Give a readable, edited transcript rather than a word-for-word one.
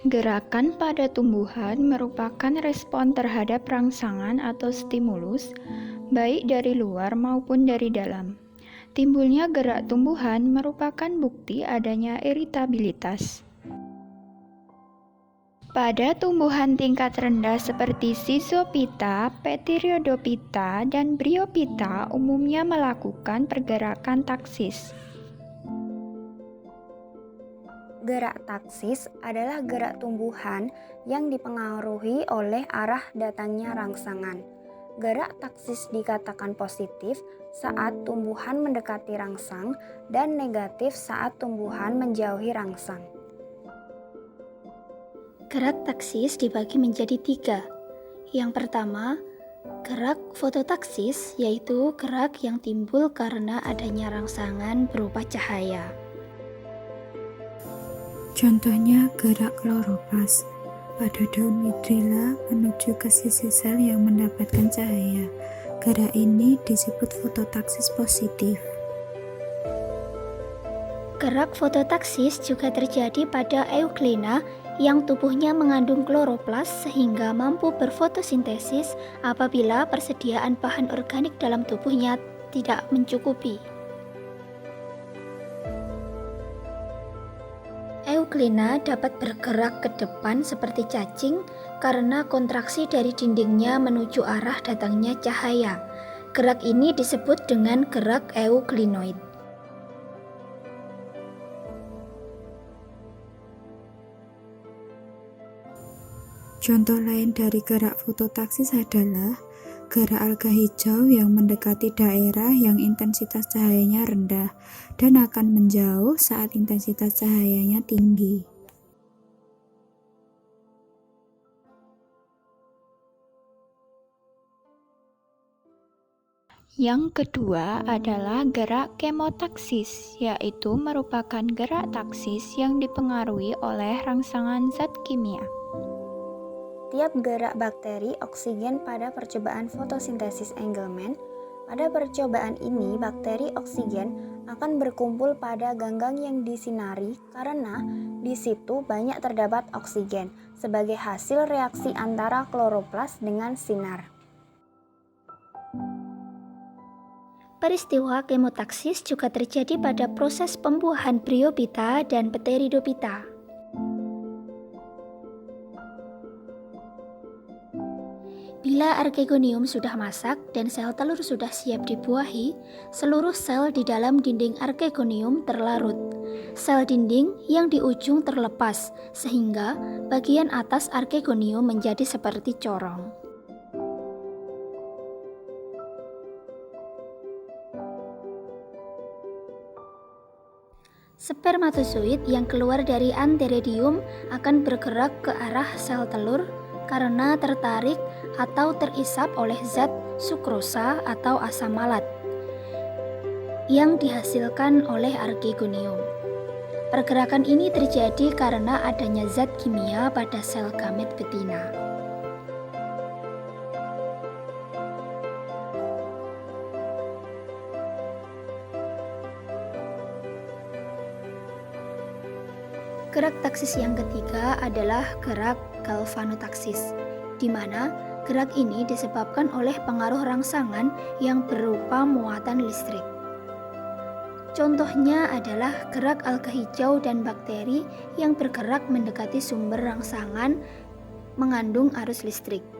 Gerakan pada tumbuhan merupakan respon terhadap rangsangan atau stimulus, baik dari luar maupun dari dalam. Timbulnya gerak tumbuhan merupakan bukti adanya iritabilitas. Pada tumbuhan tingkat rendah seperti Schizophyta, Pteriodophyta, dan Bryophyta umumnya melakukan pergerakan taksis. Gerak taksis adalah gerak tumbuhan yang dipengaruhi oleh arah datangnya rangsangan. Gerak taksis dikatakan positif saat tumbuhan mendekati rangsang dan negatif saat tumbuhan menjauhi rangsang. Gerak taksis dibagi menjadi 3. Yang pertama, gerak fototaksis, yaitu gerak yang timbul karena adanya rangsangan berupa cahaya. Contohnya gerak kloroplas pada daun hidrilla menuju ke sisi sel yang mendapatkan cahaya. Gerak ini disebut fototaksis positif. Gerak fototaksis juga terjadi pada Euglena yang tubuhnya mengandung kloroplas sehingga mampu berfotosintesis apabila persediaan bahan organik dalam tubuhnya tidak mencukupi. Euglena dapat bergerak ke depan seperti cacing karena kontraksi dari dindingnya menuju arah datangnya cahaya. Gerak ini disebut dengan gerak euglenoid. Contoh lain dari gerak fototaksis adalah gerak alga hijau yang mendekati daerah yang intensitas cahayanya rendah dan akan menjauh saat intensitas cahayanya tinggi. Yang kedua adalah gerak kemotaksis, yaitu merupakan gerak taksis yang dipengaruhi oleh rangsangan zat kimia. Tiap gerak bakteri oksigen pada percobaan fotosintesis Engelmann. Pada percobaan ini, bakteri oksigen akan berkumpul pada ganggang yang disinari karena di situ banyak terdapat oksigen sebagai hasil reaksi antara kloroplas dengan sinar. Peristiwa kemotaksis juga terjadi pada proses pembuahan Bryophyta dan Pteridophyta. Bila archegonium sudah masak dan sel telur sudah siap dibuahi, seluruh sel di dalam dinding archegonium terlarut. Sel dinding yang di ujung terlepas, sehingga bagian atas archegonium menjadi seperti corong. Spermatozoid yang keluar dari antheridium akan bergerak ke arah sel telur karena tertarik atau terisap oleh zat sukrosa atau asam malat yang dihasilkan oleh archegonium. Pergerakan ini terjadi karena adanya zat kimia pada sel gamet betina. Gerak taksis yang ketiga adalah gerak galvanotaksis, di mana gerak ini disebabkan oleh pengaruh rangsangan yang berupa muatan listrik. Contohnya adalah gerak alga hijau dan bakteri yang bergerak mendekati sumber rangsangan mengandung arus listrik.